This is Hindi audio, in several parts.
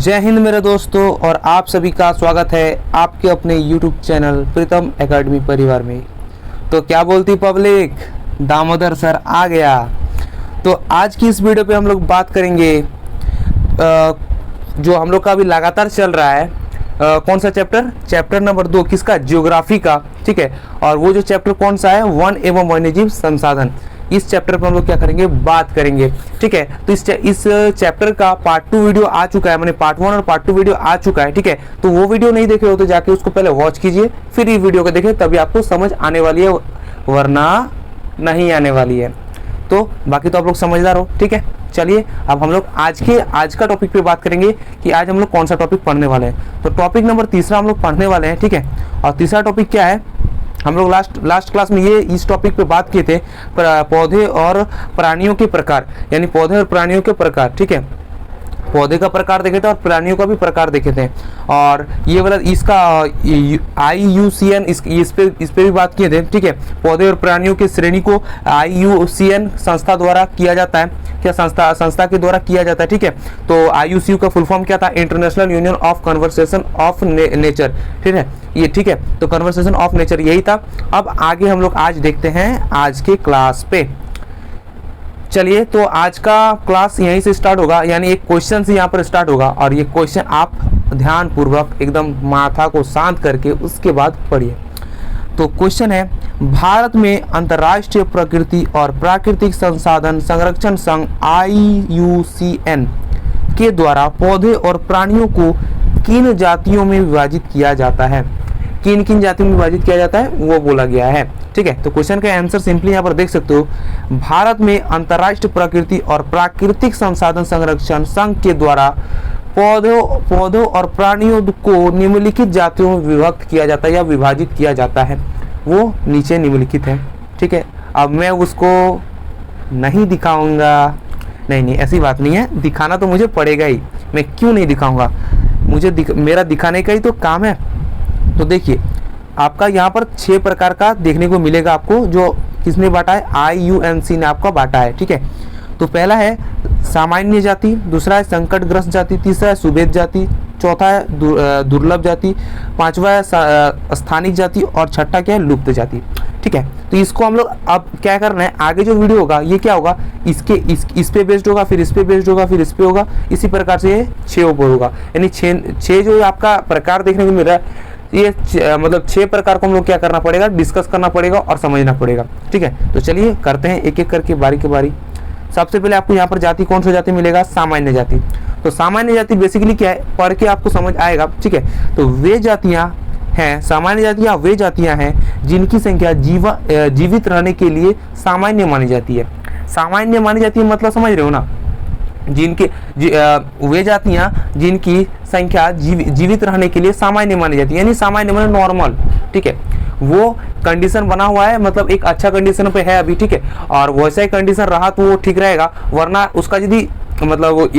जय हिंद मेरे दोस्तों, और आप सभी का स्वागत है आपके अपने YouTube चैनल प्रीतम एकेडमी परिवार में। तो क्या बोलती पब्लिक, दामोदर सर आ गया। तो आज की इस वीडियो पे हम लोग बात करेंगे जो हम लोग का अभी लगातार चल रहा है। कौन सा चैप्टर नंबर 2 किसका, ज्योग्राफी का। ठीक है, और वो जो चैप्टर कौन सा है, वन एवं वन्यजीव संसाधन। इस चैप्टर पर हम लोग क्या करेंगे, बात करेंगे। ठीक है, तो इस चैप्टर का पार्ट 2 वीडियो आ चुका है, मैंने पार्ट 1 और पार्ट 2 वीडियो आ चुका है। ठीक है, तो वो वीडियो नहीं देखे हो तो जाके उसको पहले वॉच कीजिए, फिर ये वीडियो को देखें, तभी आपको समझ आने वाली है, वरना नहीं आने वाली है। तो बाकी तो आप लोग समझदार हो। ठीक है, चलिए अब हम लोग आज का टॉपिक पे बात करेंगे कि आज हम लोग कौन सा टॉपिक पढ़ने वाले हैं। तो टॉपिक नंबर 3 हम लोग पढ़ने वाले हैं। ठीक है, और तीसरा टॉपिक क्या है, हम लोग लास्ट क्लास में इस टॉपिक पे बात किए थे, पौधे और प्राणियों के प्रकार, यानी पौधे और प्राणियों के प्रकार। ठीक है, पौधे का प्रकार देखे थे और प्राणियों का भी प्रकार देखे थे, और ये वाला इसका IUCN इस पे भी बात किए थे। ठीक है, पौधे और प्राणियों की श्रेणी को IUCN संस्था द्वारा किया जाता है, क्या संस्था के द्वारा किया जाता है। ठीक है, तो IUCN का फुल फॉर्म क्या था, international union of conversation of nature. ठीक है, ये ठीक है, तो कन्वर्सेशन ऑफ नेचर यही था। अब आगे हम लोग आज देखते हैं आज के क्लास पे। चलिए, तो आज का क्लास यहीं से स्टार्ट होगा, यानी एक क्वेश्चन से यहाँ पर स्टार्ट होगा, और ये क्वेश्चन आप ध्यान पूर्वक एकदम माथा को शांत करके उसके बाद पढ़िए। तो क्वेश्चन है, भारत में अंतर्राष्ट्रीय प्रकृति और प्राकृतिक संसाधन संरक्षण संघ IUCN के द्वारा पौधे और प्राणियों को किन जातियों में विभाजित किया जाता है, किन किन जातियों में विभाजित किया जाता है वो बोला गया है। ठीक है, तो क्वेश्चन का आंसर सिंपली यहाँ पर देख सकते हो, भारत में अंतर्राष्ट्रीय प्रकृति और प्राकृतिक संसाधन संरक्षण संघ के द्वारा पौधों और प्राणियों को निम्नलिखित जातियों में विभक्त किया जाता है या विभाजित किया जाता है, वो नीचे निम्नलिखित है। ठीक है, अब मैं उसको नहीं दिखाऊंगा, नहीं ऐसी बात नहीं है, दिखाना तो मुझे पड़ेगा ही। मैं क्यों नहीं दिखाऊंगा, मेरा दिखाने का ही तो काम है। तो देखिए, आपका यहाँ पर 6 प्रकार का देखने को मिलेगा आपको, जो किसने बांटा है, IUCN ने आपका बांटा है। ठीक है, तो पहला है सामान्य जाति, दूसरा है संकटग्रस्त जाति, तीसरा है सुभेद जाति, चौथा है दुर्लभ जाति, पांचवा है स्थानिक जाति, और छठा क्या है, लुप्त जाति। ठीक है, तो इसको हम लोग अब क्या करना है, आगे जो वीडियो होगा ये क्या होगा, इस पे बेस्ड होगा, फिर इस पे बेस्ड होगा, फिर इस पे होगा, इसी प्रकार से ये 6 ऊपर होगा। यानी 6 जो आपका प्रकार देखने को मिल रहा है, ये मतलब 6 प्रकार को हम लोग क्या करना पड़ेगा, डिस्कस करना पड़ेगा और समझना पड़ेगा। ठीक है, तो चलिए करते हैं एक एक करके बारी के बारी। सबसे पहले आपको यहाँ पर जाति, कौन सा जाति मिलेगा, सामान्य जाति। तो सामान्य जाति बेसिकली क्या है, पढ़ के आपको समझ आएगा। ठीक है, तो वे जातियाँ हैं, सामान्य जातियाँ वे जातियाँ हैं जिनकी संख्या जीवित रहने के लिए सामान्य मानी जाती है। सामान्य मानी जाती है मतलब समझ रहे हो ना, वे जातियां जिनकी संख्या जीवित रहने के लिए सामान्य मानी जाती है, यानी सामान्य माने नॉर्मल। ठीक है, वो कंडीशन बना हुआ है, मतलब एक अच्छा कंडीशन पे है अभी। ठीक है, और वैसा ही कंडीशन रहा तो वो ठीक रहेगा, वरना उसका यदि मतलब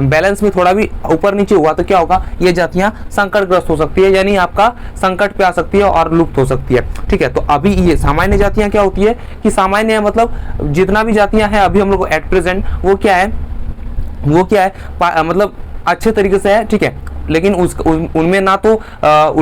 बैलेंस में थोड़ा भी ऊपर नीचे हुआ तो क्या होगा, ये जातियां संकटग्रस्त हो सकती है, यानी आपका संकट पे आ सकती है और लुप्त हो सकती है। ठीक है, तो अभी ये सामान्य जातियां क्या होती है कि सामान्य मतलब जितना भी जातियां हैं अभी हम लोग एट प्रेजेंट, वो क्या है मतलब अच्छे तरीके से है। ठीक है, लेकिन उनमें ना तो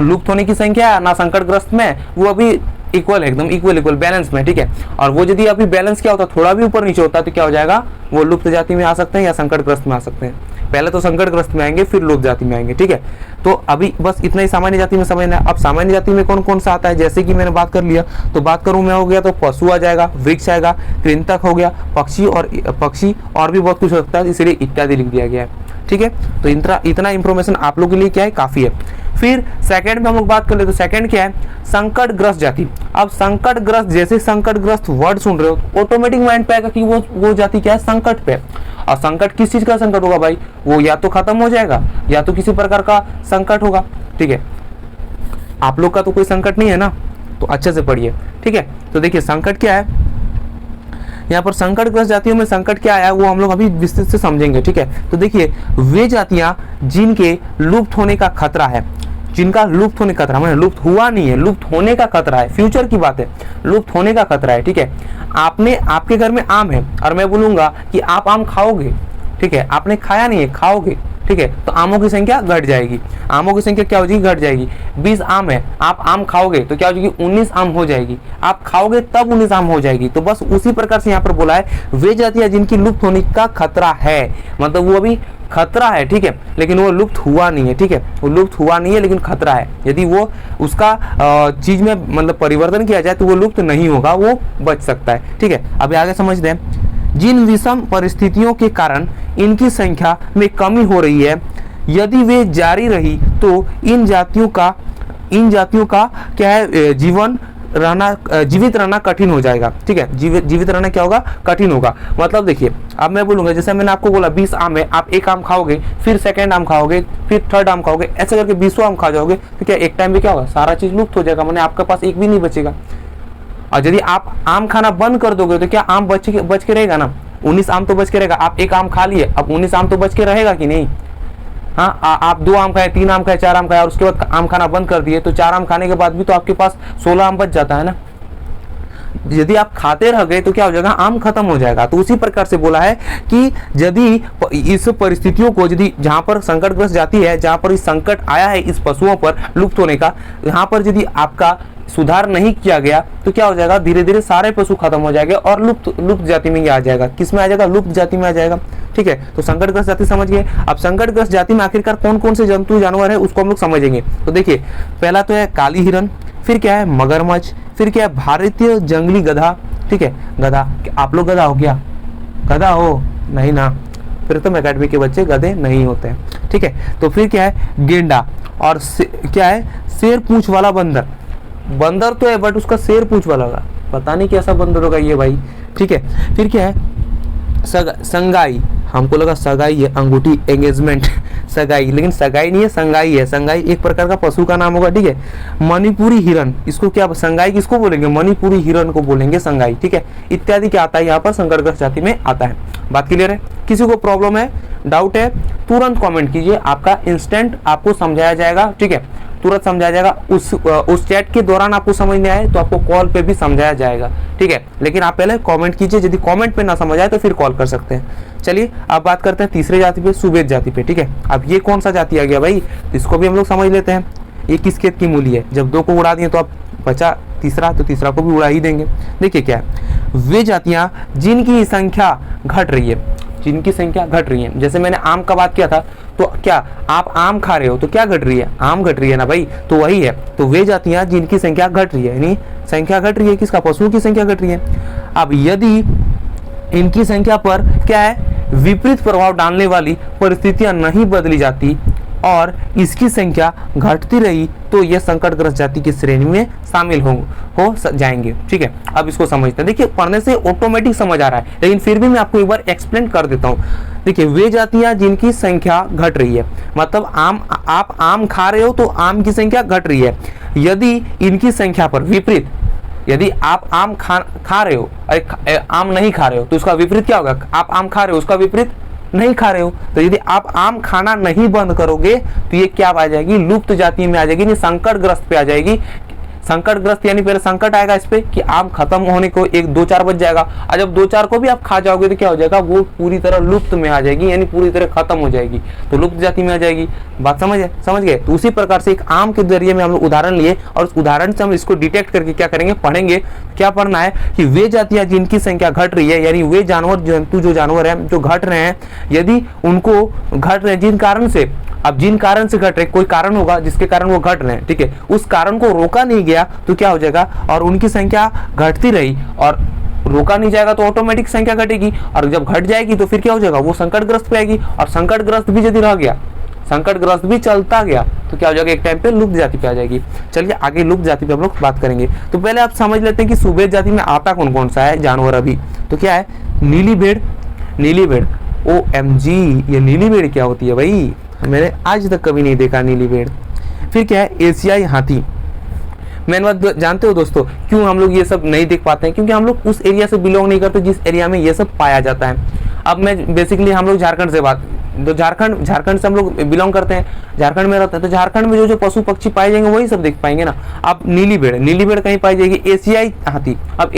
लुप्त होने की संख्या है, ना संकटग्रस्त में, वो अभी इक्वल है, एकदम इक्वल बैलेंस में। ठीक है, और वो यदि अभी बैलेंस क्या होता है, थोड़ा भी ऊपर नीचे होता है तो क्या हो जाएगा, वो लुप्त जाति में आ सकते हैं या संकटग्रस्त में आ सकते हैं। पहले तो संकटग्रस्त में आएंगे, फिर लुप्त जाति में आएंगे। ठीक है, तो अभी बस इतना ही सामान्य जाति में समझना है। अब सामान्य जाति में कौन कौन सा आता है, जैसे कि मैंने बात कर लिया, तो बात करूं मैं, हो गया तो पशु आ जाएगा, वृक्ष आएगा, कृंतक हो गया, पक्षी और भी बहुत कुछ हो सकता है, इसलिए इत्यादि लिख दिया गया है। ठीक है, तो इतना इंफॉर्मेशन आप लोगों के लिए क्या है, काफी है। फिर सेकंड में हम लोग बात कर ले, तो सेकंड क्या है, संकटग्रस्त जाति। अब संकटग्रस्त, जैसे संकटग्रस्त वर्ड सुन रहे हो, ऑटोमेटिक माइंड पे आएगा कि वो जाति क्या है, संकट पे। और संकट किस चीज का संकट होगा भाई, वो या तो खत्म हो जाएगा या तो किसी प्रकार का संकट होगा। ठीक है, आप लोग का तो कोई संकट नहीं है ना, तो अच्छे से पढ़िए। ठीक है, तो देखिए संकट क्या है, यहाँ पर संकटग्रस्त जातियों में संकट क्या आया वो हम लोग अभी विस्तृत से समझेंगे। ठीक है, तो देखिए वे जातियां जिनके लुप्त होने का खतरा है, जिनका लुप्त होने का खतरा, मतलब लुप्त हुआ नहीं है, लुप्त होने का खतरा है, फ्यूचर की बात है, लुप्त होने का खतरा है। ठीक है, आपके घर में आम है और मैं बोलूंगा कि आप आम खाओगे, ठीक है, आपने खाया नहीं है, खाओगे, ठीक है, तो आमों की संख्या घट जाएगी। आमों की संख्या क्या हो जाएगी, घट जाएगी। 20 आम है, आप आम खाओगे तो क्या हो जाएगी, 19 आम हो जाएगी। आप खाओगे तब 19 आम हो जाएगी। तो बस उसी प्रकार से यहाँ पर बोला है वे जातियां जिनकी लुप्त होने का खतरा है, मतलब वो अभी खतरा है, ठीक है, लेकिन वो लुप्त हुआ नहीं है, ठीक है, वो लुप्त हुआ नहीं है लेकिन खतरा है। यदि वो उसका चीज में मतलब परिवर्तन किया जाए तो वो लुप्त नहीं होगा, वो बच सकता है, ठीक है। अभी आगे समझते हैं। जिन विषम परिस्थितियों के कारण इनकी संख्या में कमी हो रही है, यदि वे जारी रही तो इन जातियों का क्या है, जीवित रहना कठिन हो जाएगा, ठीक है। जीवित रहना क्या होगा, कठिन होगा। मतलब देखिए, अब मैं बोलूंगा, जैसे मैंने आपको बोला 20 आम है, आप एक आम खाओगे, फिर सेकंड आम खाओगे, फिर थर्ड आम खाओगे, ऐसे करके 20 आम खा जाओगे, तो क्या एक टाइम में क्या होगा, सारा चीज लुप्त हो जाएगा, मैंने आपके पास एक भी नहीं बचेगा। और यदि आप आम खाना बंद कर दोगे तो क्या आम बच के रहेगा ना, 19 आम तो बच के रहेगा। आप एक आम खा लिए, अब 19 आम तो बच के रहेगा कि नहीं। हाँ, आप 2 आम खाए, 3 आम खाए, 4 आम खाए और उसके बाद आम खाना बंद कर दिए, तो 4 आम खाने के बाद भी तो आपके पास 16 आम बच जाता है ना। यदि आप खाते रह गए तो क्या हो जाएगा, आम खत्म हो जाएगा। तो उसी प्रकार से बोला है कि यदि इस परिस्थितियों को, यदि जहां पर संकटग्रस्त जाति है, जहां पर इस संकट आया है इस पशुओं पर लुप्त होने का, यहाँ पर यदि आपका सुधार नहीं किया गया तो क्या हो जाएगा, धीरे धीरे सारे पशु खत्म हो जाएंगे और लुप्त जाति में आ जाएगा। किस में आ जाएगा, लुप्त जाति में आ जाएगा, ठीक है। तो संकटग्रस्त जाति समझ गए। अब संकटग्रस्त जाति में आखिरकार कौन कौन से जंतु जानवर है उसको हम लोग समझेंगे। तो देखिए, पहला तो है काली हिरन, फिर क्या है मगरमच्छ, फिर क्या है भारतीय जंगली गधा, ठीक है। गधा, आप लोग गधा हो क्या, गधा हो नहीं ना, फिर तो एकेडमी के बच्चे गधे नहीं होते हैं, ठीक है। तो फिर क्या है गेंडा, और क्या है शेर पूंछ वाला बंदर। बंदर तो है बट उसका शेर पूंछ वाला होगा, पता नहीं कैसा बंदर होगा ये भाई, ठीक है। फिर क्या है संगाई, हमको लगा सगाई है, अंगूठी एंगेजमेंट सगाई, लेकिन सगाई नहीं है, संगाई है। संगाई एक प्रकार का पशु का नाम होगा, ठीक है। मणिपुरी हिरन, इसको क्या संगाई किसको बोलेंगे, मणिपुरी हिरन को बोलेंगे संगाई, ठीक है। इत्यादि क्या आता है यहाँ पर संकटग्रस्त जाति में आता है। बात क्लियर है। किसी को प्रॉब्लम है, डाउट है, तुरंत कमेंट कीजिए, आपका इंस्टेंट आपको समझाया जाएगा, ठीक है, तुरंत समझाया जाएगा। उस चैट के दौरान आपको समझ नहीं आए तो आपको कॉल पे भी समझाया जाएगा, ठीक है। लेकिन आप पहले कमेंट कीजिए, यदि कमेंट पे ना समझ आए तो फिर कॉल कर सकते हैं। चलिए अब बात करते हैं तीसरे जाति पे, सुबेद जाति पे, ठीक है। अब ये कौन सा जाति आ गया भाई, इसको भी हम लोग समझ लेते हैं। ये किस खेत की मूली है, जब 2 को उड़ा दिए तो अब बचा तीसरा, तो तीसरा को भी उड़ा ही देंगे। देखिए क्या है, वे जातियां जिनकी संख्या घट रही है, जिनकी संख्या घट रही है। जैसे मैंने आम का बात किया था, तो क्या आप आम खा रहे हो तो क्या घट रही है, आम घट रही है ना भाई, तो वही है। तो वे जातियां जिनकी संख्या घट रही है, यानी संख्या घट रही है किसका, पशुओं की संख्या घट रही है। अब यदि इनकी संख्या पर क्या है विपरीत प्रभाव डालने वाली परिस्थितियां नहीं बदली जाती और इसकी संख्या घटती रही तो यह संकटग्रस्त जाति की श्रेणी में शामिल हो जाएंगे, ठीक है। अब इसको समझते हैं। देखिए, पढ़ने से ऑटोमेटिक समझ आ रहा है, लेकिन फिर भी मैं आपको एक बार एक्सप्लेन कर देता हूँ। देखिए, वे जातियां जिनकी संख्या घट रही है, मतलब आप आम खा रहे हो तो आम की संख्या घट रही है। यदि इनकी संख्या पर विपरीत, यदि आप आम खा रहे हो, आम नहीं खा रहे हो तो उसका विपरीत क्या होगा, आप आम खा रहे हो उसका विपरीत नहीं खा रहे हो। तो यदि आप आम खाना नहीं बंद करोगे तो ये क्या आ जाएगी, लुप्त जाति में आ जाएगी, नहीं संकटग्रस्त पे आ जाएगी। संकटग्रस्त यानी पहले संकट आएगा इस पे कि आम खत्म होने को 1-2-4 बच जाएगा, और जब 2-4 को भी आप खा जाओगे तो क्या हो जाएगा, वो पूरी तरह लुप्त में आ जाएगी, यानी पूरी तरह खत्म हो जाएगी, तो लुप्त जाति में आ जाएगी। बात समझ गए। तो उसी प्रकार से एक आम के जरिए में हम लोग उदाहरण लिए और उस उदाहरण से हम इसको डिटेक्ट करके क्या करेंगे, पढ़ेंगे। क्या पढ़ना है कि वे जातियां जिनकी संख्या घट रही है, यानी वे जानवर जंतु जो जानवर है जो घट रहे हैं, यदि उनको घट रहे हैं जिन कारण से, अब जिन कारण से घट रहे, कोई कारण होगा जिसके कारण वो घट रहे हैं, ठीक है, उस कारण को रोका नहीं गया तो क्या हो जाएगा, और उनकी संख्या घटती रही और रोका नहीं जाएगा तो ऑटोमेटिक संख्या घटेगी, और जब घट जाएगी तो फिर क्या हो जाएगा, वो संकटग्रस्त पे आएगी, और संकटग्रस्त भी यदि रह गया, संकटग्रस्त भी चलता गया तो क्या हो जाएगा, एक टाइम पे लुप्त जाति पे आ जाएगी। चलिए आगे लुप्त जाति पे हम लोग बात करेंगे। तो पहले आप समझ लेते हैं कि सुबेद जाति में आता कौन कौन सा है जानवर अभी। तो क्या है, नीली भेड़, नीली भेड़, OMG, ये नीली भेड़ क्या होती है भाई, मैंने आज तक कभी नहीं देखा नीली भेड़। फिर क्या है, एशियाई हाथी। मेन बात जानते हो दोस्तों, क्यों हम लोग ये सब नहीं देख पाते हैं, क्योंकि हम लोग उस एरिया से बिलोंग नहीं करते जिस एरिया में ये सब पाया जाता है। अब मैं बेसिकली, हम लोग झारखंड से तो झारखंड से हम लोग बिलोंग करते हैं, झारखंड में रहते हैं, तो झारखंड में जो पशु पक्षी पाए जाएंगे वही सब देख पाएंगे ना। अब नीली भेड़ कहीं पाई जाएगी, एशियाई हाथी। अब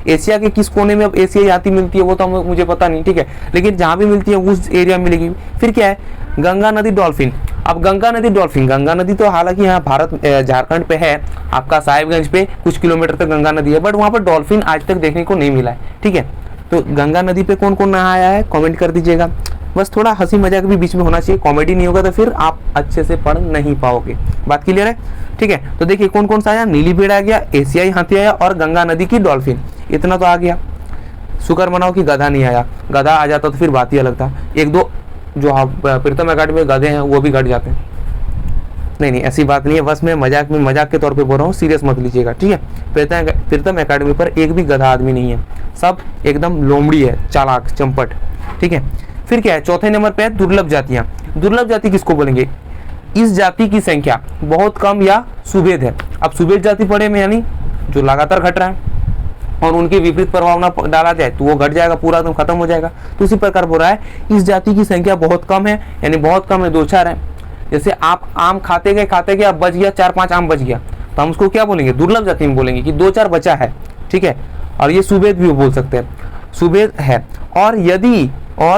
एशिया के किस कोने में अब एशियाई हाथी मिलती है वो तो मुझे पता नहीं, ठीक है, लेकिन जहाँ भी मिलती है उस एरिया में मिलेगी। फिर क्या है, गंगा नदी डॉल्फिन। अब गंगा नदी डॉल्फिन, गंगा नदी तो हालांकि यहाँ भारत झारखंड पे है, आपका साहिबगंज पे कुछ किलोमीटर तक गंगा नदी है, बट वहाँ पर डॉल्फिन आज तक देखने को नहीं मिला है, ठीक है। तो गंगा नदी पे कौन कौन नहाया है कमेंट कर दीजिएगा। बस थोड़ा हंसी मजाक भी बीच में होना चाहिए, कॉमेडी नहीं होगा तो फिर आप अच्छे से पढ़ नहीं पाओगे। बात क्लियर है, ठीक है। तो देखिए कौन कौन सा आया, नीली भेड़ आ गया, एशियाई हाथी आया और गंगा नदी की डॉल्फिन, इतना तो आ गया। शुक्र मनाओ कि गधा नहीं आया, गधा आ जाता तो फिर बात ही अलग था। एक दो जो प्रीतम अकेडमी में गधे हैं वो भी घट जाते हैं। नहीं ऐसी बात नहीं है, बस मैं मजाक के तौर पे बोल रहा हूँ, सीरियस मत लीजिएगा, ठीक है। प्रीतम अकेडमी पर एक भी गधा आदमी नहीं है, सब एकदम लोमड़ी है, चालाक चंपट, ठीक है। फिर क्या है, चौथे नंबर पे है दुर्लभ जातियां। दुर्लभ जाति किसको बोलेंगे, इस जाति की संख्या बहुत कम या सुभेद है। अब सुभेद जाति पढ़े में यानी जो लगातार घट रहा है और उनके विपरीत प्रभाव ना डाला जाए तो वो घट जाएगा, पूरा एकदम खत्म हो जाएगा। तो उसी प्रकार बोल रहा है इस जाति की संख्या बहुत कम है, यानी बहुत कम है, 2-4 है। जैसे आप आम खाते गए अब बच गया, 4-5 आम बच गया, तो हम उसको क्या बोलेंगे, दुर्लभ जाति में बोलेंगे कि 2-4 बचा है, ठीक है। और ये सुभेद भी बोल सकते हैं, सुभेद है। और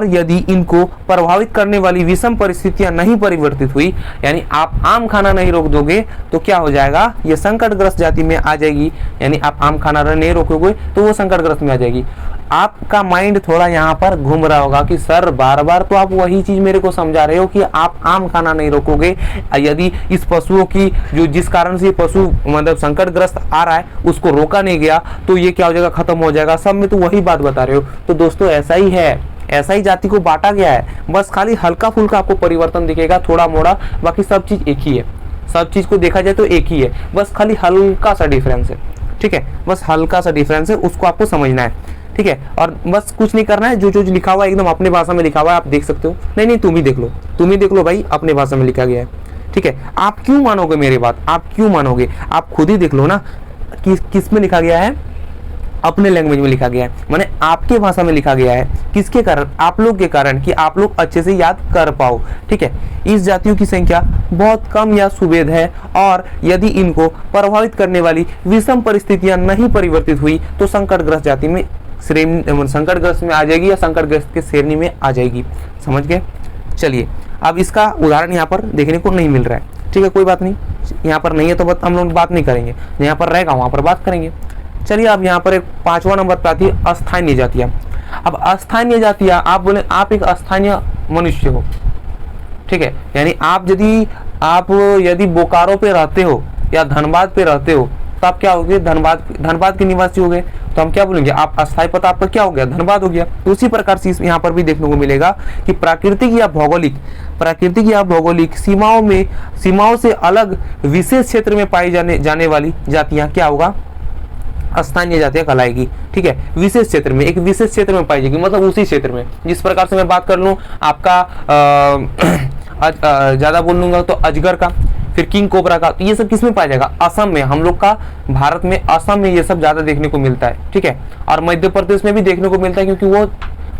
यदि इनको प्रभावित करने वाली विषम परिस्थितियां नहीं परिवर्तित हुई, यानी आप आम खाना नहीं रोक दोगे तो क्या हो जाएगा, ये संकटग्रस्त जाति में आ जाएगी। यानी आप आम खाना नहीं रोकोगे तो वो संकटग्रस्त में आ जाएगी। आपका माइंड थोड़ा यहाँ पर घूम रहा होगा कि सर बार बार तो आप वही चीज मेरे को समझा रहे हो कि आप आम खाना नहीं रोकोगे, यदि इस पशुओं की जो जिस कारण से पशु मतलब संकटग्रस्त आ रहा है उसको रोका नहीं गया तो ये क्या हो जाएगा, खत्म हो जाएगा। सब में तो वही बात बता रहे हो। तो दोस्तों ऐसा ही है, ऐसा ही जाति को बांटा गया है, बस खाली हल्का फुल्का आपको परिवर्तन दिखेगा, थोड़ा मोड़ा, बाकी सब चीज एक ही है। सब चीज को देखा जाए तो एक ही है, बस खाली हल्का सा डिफरेंस है, ठीक है। बस हल्का सा डिफरेंस है, उसको आपको समझना है, ठीक है। और बस कुछ नहीं करना है, जो लिखा हुआ है एकदम अपने भाषा में लिखा हुआ है, आप देख सकते हो। नहीं तुम ही देख लो भाई, अपने भाषा में लिखा गया है, ठीक है। आप क्यों मानोगे मेरी बात, आप क्यों मानोगे, आप खुद ही देख लो ना किस में लिखा गया है, अपने लैंग्वेज में लिखा गया है, माने आपके भाषा में लिखा गया है। किसके कारण, आप लोग के कारण, कि आप लोग अच्छे से याद कर पाओ, ठीक है। इस जातियों की संख्या बहुत कम या सुभेद है और यदि इनको प्रभावित करने वाली विषम परिस्थितियां नहीं परिवर्तित हुई तो संकटग्रस्त जाति में संकटग्रस्त में आ जाएगी या संकटग्रस्त के श्रेणी में आ जाएगी। समझ गए। चलिए अब इसका उदाहरण यहाँ पर देखने को नहीं मिल रहा है, ठीक है, कोई बात नहीं, यहाँ पर नहीं है तो हम लोग बात नहीं करेंगे, यहाँ पर रहेगा वहां पर बात करेंगे। चलिए अब यहाँ पर एक 5वां नंबर पर आती है अस्थानीय जातियां। अब अस्थानीय जातियां, आप बोले आप एक अस्थानीय मनुष्य हो, ठीक है, यानी आप यदि बोकारो पे रहते हो या धनबाद पे रहते हो तो आप क्या हो गए, धनबाद के निवासी हो गए, तो हम क्या बोलेंगे, आप अस्थायी पता आपका क्या हो गया, धनबाद हो गया। तो उसी प्रकार से यहाँ पर भी देखने को मिलेगा कि प्राकृतिक या भौगोलिक सीमाओं से अलग विशेष क्षेत्र में पाई जाने वाली जातियां क्या होगा, स्थानीय जातियां कहलाएगी, ठीक है। विशेष क्षेत्र में, एक विशेष क्षेत्र में पाई जाएगी, मतलब उसी क्षेत्र में। जिस प्रकार से मैं बात कर लूं आपका ज्यादा बोल लूंगा तो अजगर का, फिर किंग कोबरा का, तो ये सब किस में पाया जाएगा, असम में। हम लोग का भारत में असम में ये सब ज्यादा देखने को मिलता है, ठीक है। और मध्य प्रदेश में भी देखने को मिलता है क्योंकि वो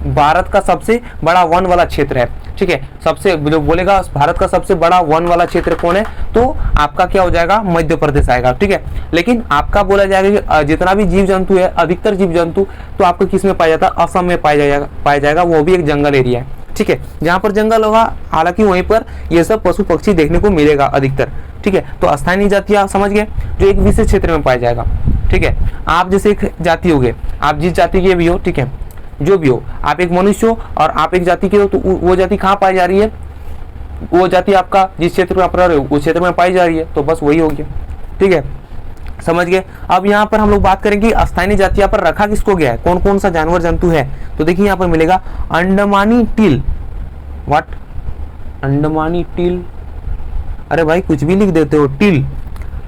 भारत का सबसे बड़ा वन वाला क्षेत्र है, ठीक है। सबसे जो बोलेगा भारत का सबसे बड़ा वन वाला क्षेत्र कौन है, तो आपका क्या हो जाएगा, मध्य प्रदेश आएगा, ठीक है। लेकिन आपका बोला जाएगा कि जितना भी जीव जंतु है, अधिकतर जीव जंतु तो आपको किस में पाया जाता है, असम में पाया जाएगा, वो भी एक जंगल एरिया है, ठीक है। जहाँ पर जंगल होगा हालांकि वहीं पर ये सब पशु पक्षी देखने को मिलेगा अधिकतर, ठीक है। तो स्थानीय जातियां समझ गए, जो एक विशेष क्षेत्र में पाया जाएगा, ठीक है। आप जैसे एक जाति हो गए, आप जिस जाति के भी हो, ठीक है, जो भी हो, आप एक मनुष्य हो और आप एक जाति के हो, तो वो जाति कहाँ पाई जा रही है, वो जाति आपका जिस क्षेत्र में आप रह रहे हो उस क्षेत्र में पाई जा रही है, तो बस वही हो गया, ठीक है, समझ गए। अब यहाँ पर हम लोग बात करेंगे स्थानीय जातियां पर रखा किसको गया है, कौन कौन सा जानवर जंतु है। तो देखिए यहाँ पर मिलेगा अंडमानी टील। व्हाट, अंडमानी टील, अरे भाई कुछ भी लिख देते हो, टील।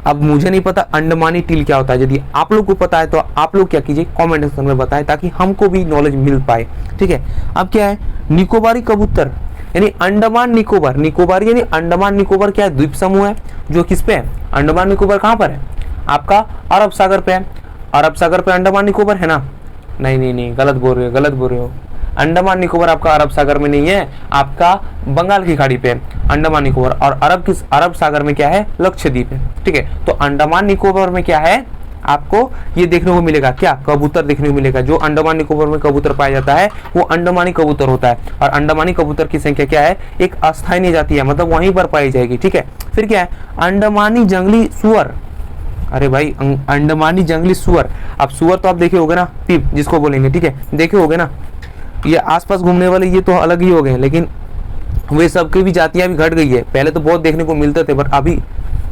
अब मुझे नहीं पता अंडमानी टील क्या होता है, यदि आप लोग को पता है तो आप लोग क्या कीजिए, कमेंट सेक्शन में बताएं ताकि हमको भी नॉलेज मिल पाए, ठीक है। अब क्या है, निकोबारी कबूतर, यानी अंडमान निकोबार, निकोबार यानी अंडमान निकोबार क्या है, द्वीप समूह है, जो किस पे है, अंडमान निकोबार कहाँ पर है, आपका अरब सागर पे है। अरब सागर पे अंडमान निकोबार है ना, नहीं गलत बोल रहे हो, अंडमान निकोबार आपका अरब सागर में नहीं है, आपका बंगाल की खाड़ी पे है अंडमान निकोबार, और अरब सागर में क्या है, लक्षद्वीप है, ठीक है। तो अंडमान निकोबार में क्या है, आपको ये देखने को मिलेगा, क्या कबूतर देखने को मिलेगा। जो अंडमान निकोबार में कबूतर पाया जाता है वो अंडमानी कबूतर होता है, और अंडमानी कबूतर की संख्या क्या है, एक अस्थायी जाति है, मतलब वहीं पर पाई जाएगी। ठीक है, फिर क्या है, अंडमानी जंगली सुअर। अरे भाई अंडमानी जंगली सुअर, अब सुअर तो आप देखे होगे ना, पीप जिसको बोलेंगे। ठीक है, देखे होगे ना, ये आसपास घूमने वाले ये तो अलग ही हो गए, लेकिन वे सबकी भी जातियां भी घट गई है। पहले तो बहुत देखने को मिलते थे, पर अभी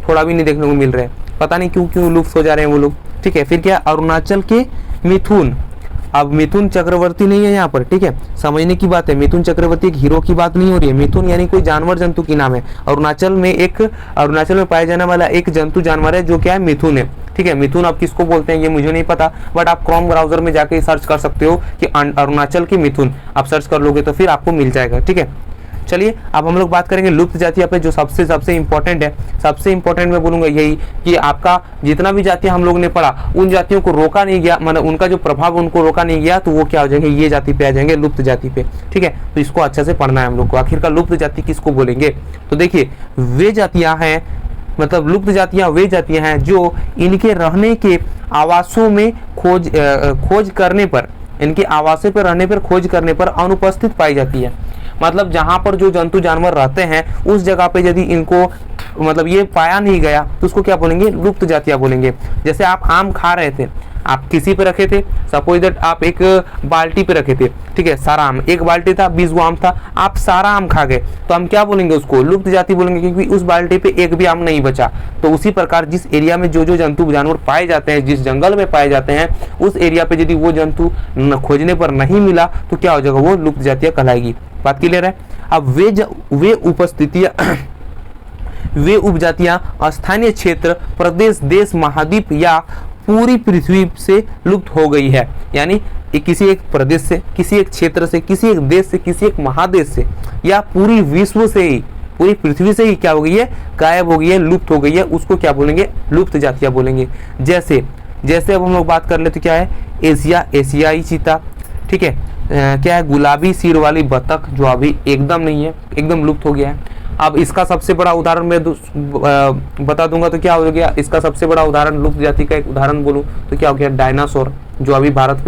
थोड़ा भी नहीं देखने को मिल रहे, पता नहीं क्यों क्यों लुप्त हो जा रहे हैं वो लोग। ठीक है, फिर क्या, अरुणाचल के मिथुन। अब मिथुन चक्रवर्ती नहीं है यहाँ पर। ठीक है, समझने की बात है, मिथुन चक्रवर्ती एक हीरो की बात नहीं हो रही है। मिथुन यानी कोई जानवर जंतु की नाम है। अरुणाचल में पाया जाने वाला एक जंतु जानवर है जो क्या है, मिथुन है। ठीक है, मिथुन आप किसको बोलते हैं ये मुझे नहीं पता, बट आप क्रोम ब्राउजर में जाके सर्च कर सकते हो कि अरुणाचल के मिथुन, आप सर्च कर लोगे तो फिर आपको मिल जाएगा। ठीक है, चलिए अब हम लोग बात करेंगे लुप्त जातियां पे, जो सबसे इंपॉर्टेंट है। सबसे इंपॉर्टेंट मैं बोलूंगा यही कि आपका जितना भी जातियां हम लोग ने पढ़ा, उन जातियों को रोका नहीं गया, मतलब उनका जो प्रभाव उनको रोका नहीं गया, तो वो क्या हो जाएंगे, ये जाति पे आ जाएंगे, लुप्त जाति पे। ठीक है, तो इसको अच्छे से पढ़ना है हम लोग को। आखिरकार लुप्त जाति किसको बोलेंगे, तो देखिए वे जातियां हैं, मतलब लुप्त जातियां वे जातियां हैं जो इनके रहने के आवासों में खोज करने पर, इनके आवासों पर रहने पर खोज करने पर अनुपस्थित पाई जाती है। मतलब जहां पर जो जंतु जानवर रहते हैं उस जगह पे यदि इनको मतलब ये पाया नहीं गया तो उसको क्या बोलेंगे, लुप्त जातियां बोलेंगे। जैसे आप आम खा रहे थे, आप किसी पे रखे थे, सपोज दैट आप एक बाल्टी पे रखे थे। ठीक है, सारा आम, एक बाल्टी था, 20 आम था, आप सारा आम खा गए, तो हम क्या बोलेंगे, उसको लुप्त जाति बोलेंगे, क्योंकि उस बाल्टी पे एक भी आम नहीं बचा। तो उसी प्रकार जिस एरिया में जो जंतु जानवर पाए जाते हैं, जिस जंगल में पाए जाते हैं, उस एरिया पे यदि वो जंतु खोजने पर नहीं मिला तो क्या हो जाएगा, वो लुप्त जातियां कहलाएगी। बात क्लियर है। अब वे उपस्थितियां वे उपजातियां स्थानीय क्षेत्र, प्रदेश, देश, महाद्वीप या पूरी पृथ्वी से लुप्त हो गई है। यानी किसी एक प्रदेश से, किसी एक क्षेत्र से, किसी एक देश से, किसी एक महादेश से, या पूरी विश्व से ही, पूरी पृथ्वी से ही क्या हो गई है, गायब हो गई है, लुप्त हो गई है, उसको क्या बोलेंगे, लुप्त जातियां बोलेंगे। जैसे अब हम लोग बात कर लेते क्या है, एशियाई चीता। ठीक है, क्या है, गुलाबी सिर वाली बतख, जो अभी एकदम नहीं है, एकदम लुप्त हो गया है। अब इसका सबसे बड़ा उदाहरण मैं बता दूंगा तो क्या हो गया, इसका सबसे बड़ा उदाहरण, लुप्त जाति का एक उदाहरण बोलूं तो क्या हो गया, डायनासोर, जो अभी भारत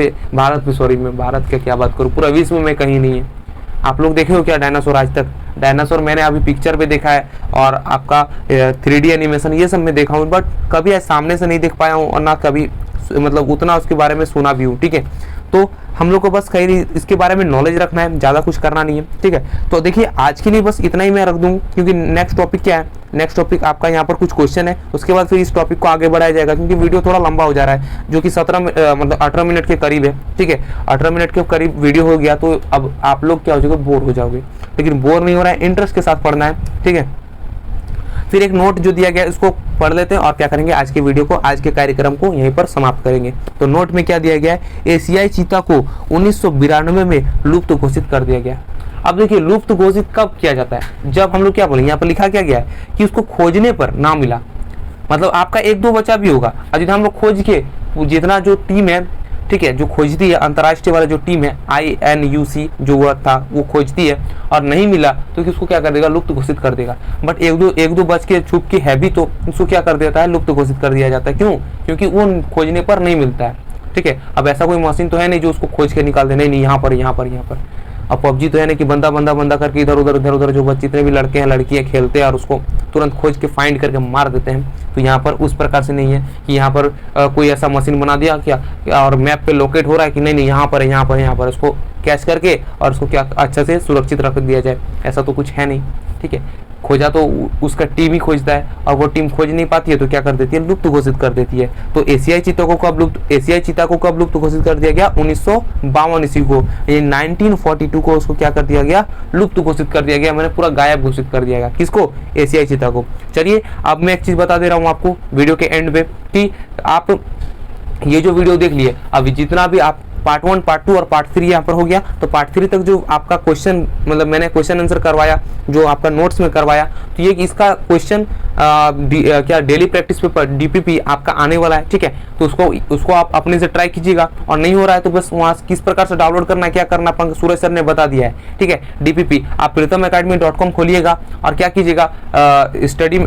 के क्या बात करूं, पूरा विश्व में कहीं नहीं है। आप लोग देखे हो क्या डायनासोर आज तक? डायनासोर मैंने अभी पिक्चर पे देखा है, और आपका 3D एनिमेशन ये सब मैं देखा हूँ, बट कभी सामने से नहीं देख पाया हूँ, और ना कभी मतलब उतना उसके बारे में सुना भी हूँ। ठीक है, तो हम लोग को बस कहीं इसके बारे में नॉलेज रखना है, ज़्यादा कुछ करना नहीं है। ठीक है, तो देखिए आज के लिए बस इतना ही मैं रख दूँ, क्योंकि नेक्स्ट टॉपिक क्या है, नेक्स्ट टॉपिक आपका यहाँ पर कुछ क्वेश्चन है, उसके बाद फिर इस टॉपिक को आगे बढ़ाया जाएगा, क्योंकि वीडियो थोड़ा लंबा हो जा रहा है, जो कि 18 मिनट के करीब है। ठीक है, 18 मिनट के करीब वीडियो हो गया, तो अब आप लोग क्या हो जाएगा, बोर हो जाओगे। लेकिन बोर नहीं हो रहा है, इंटरेस्ट के साथ पढ़ना है। ठीक है, फिर एक नोट जो दिया गया है उसको पढ़ लेते हैं, और क्या करेंगे, आज के वीडियो को, आज के कार्यक्रम को यहीं पर समाप्त करेंगे। तो नोट में क्या दिया गया है, एशियाई चीता को 1992 में लुप्त घोषित कर दिया गया। अब देखिए लुप्त घोषित कब किया जाता है, जब हम लोग क्या बोलेंगे, यहाँ पर लिखा क्या गया है कि उसको खोजने पर ना मिला, मतलब आपका एक दो बचा भी होगा, और जितना हम लोग खोज के, जितना जो टीम है, ठीक है, जो खोजती है, अंतर्राष्ट्रीय वाला जो टीम है INUC, जो वो था वो खोजती है, और नहीं मिला तो उसको क्या कर देगा, लुप्त घोषित कर देगा। बट एक दो बच के छुप के है भी, तो उसको क्या कर देता है, लुप्त घोषित कर दिया जाता है। क्यों? क्योंकि वो खोजने पर नहीं मिलता है। ठीक है, अब ऐसा कोई मशीन तो है नहीं जो उसको खोज के निकाल दे, नहीं यहाँ पर। अब PUBG तो है नहीं कि बंदा करके इधर उधर जो बच्चे जितने भी लड़के हैं लड़कियां खेलते हैं और उसको तुरंत खोज के फाइंड करके मार देते हैं। तो यहाँ पर उस प्रकार से नहीं है कि यहाँ पर कोई ऐसा मशीन बना दिया क्या और मैप पे लोकेट हो रहा है कि नहीं यहाँ पर उसको कैच करके और उसको क्या अच्छा से सुरक्षित रख दिया जाए, ऐसा तो कुछ है नहीं। ठीक है, खोजा तो उसका टीम ही खोजता है, और वो टीम खोज नहीं पाती है तो क्या कर देती है, लुप्त घोषित कर देती है। तो एशियाई चीता को कब लुप्त घोषित कर दिया गया, 1952 ईस्वी को। ये 1942 को उसको क्या कर दिया गया, लुप्त घोषित कर दिया गया, मैंने पूरा गायब घोषित कर दिया गया। किसको? एशियाई चीता को। चलिए अब मैं एक चीज बता दे रहा हूँ आपको वीडियो के एंड पे, कि आप ये जो वीडियो देख लिए, अभी जितना भी आप पार्ट 1, पार्ट 2 और पार्ट 3 यहाँ पर हो गया, तो पार्ट 3 तक जो आपका क्वेश्चन, मतलब मैंने क्वेश्चन आंसर करवाया, जो आपका नोट्स में करवाया, तो ये इसका क्वेश्चन क्या डेली प्रैक्टिस पेपर डीपीपी आपका आने वाला है, ठीक है। तो उसको आप अपने से ट्राई कीजिएगा, और नहीं हो रहा है तो बस वहाँ किस प्रकार से डाउनलोड करना है, क्या करना है, सूरज सर ने बता दिया है, ठीक है। डीपीपी आप pritamacademy.com खोलिएगा और क्या कीजिएगा, स्टडी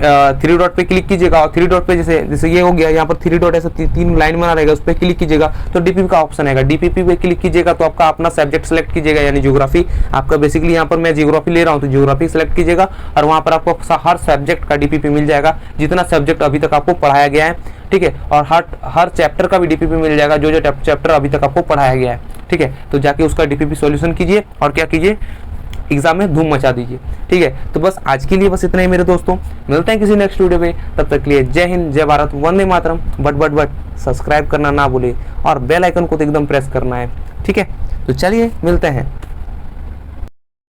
3 डॉट पे क्लिक कीजिएगा, और 3 डॉट पे जैसे ये हो गया, यहाँ पर 3 डॉट ऐसा 3 लाइन बना रहेगा, उस पर क्लिक कीजिएगा तो डीपीपी का ऑप्शन आएगा। डीपीपी पे क्लिक कीजिएगा तो आपका अपना सब्जेक्ट सेलेक्ट कीजिएगा, यानी ज्योग्राफी आपका बेसिकली यहाँ पर मैं ज्योग्राफी ले रहा हूँ तो ज्योग्राफी सेलेक्ट कीजिएगा, और वहाँ पर आपको हर सब्जेक्ट का डीपीपी मिल जाएगा, जितना सब्जेक्ट अभी तक आपको पढ़ाया गया है, ठीक है। और हर चैप्टर का भी डीपीपी मिल जाएगा, जो चैप्टर अभी तक आपको पढ़ाया गया है, ठीक है। तो जाके उसका डीपीपी सॉल्यूशन कीजिए और क्या कीजिए, एग्जाम में धूम मचा दीजिए, ठीक है। तो बस आज के लिए बस इतना ही मेरे दोस्तों, मिलते हैं किसी नेक्स्ट वीडियो में, तब तक के लिए जय हिंद, जय भारत, वंदे मातरम। बट सब्सक्राइब करना ना भूले और बेल आइकन को तो एकदम प्रेस करना है, ठीक है। तो चलिए मिलते हैं।